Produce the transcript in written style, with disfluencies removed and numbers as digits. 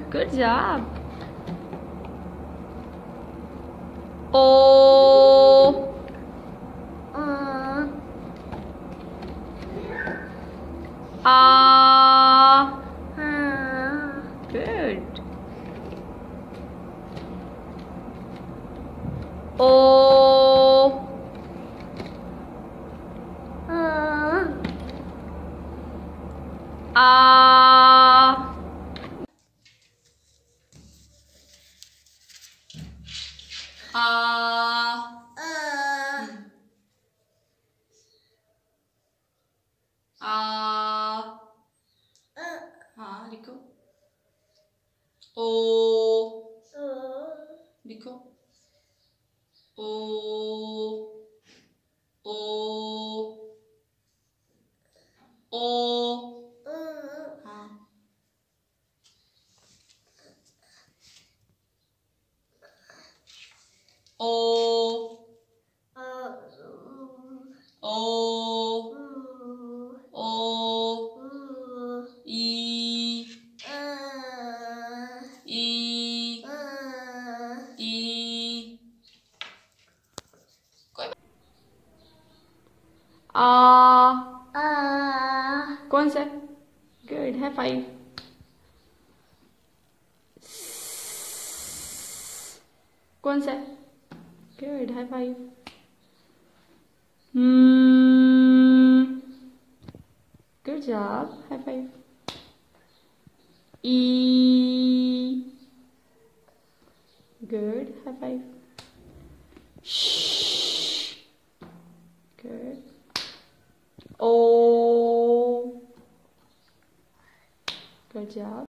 Good job. O. A. Good. O. A. हाँ लिखो। ओ लिखो। ओ ओ ओ हाँ। ओ ओ ओ ई ई ई कौन सा? गुड है। 5 कौन सा? गुड है। 5 गुड जॉब। हाई 5 ई good. High 5 good. Oh good job.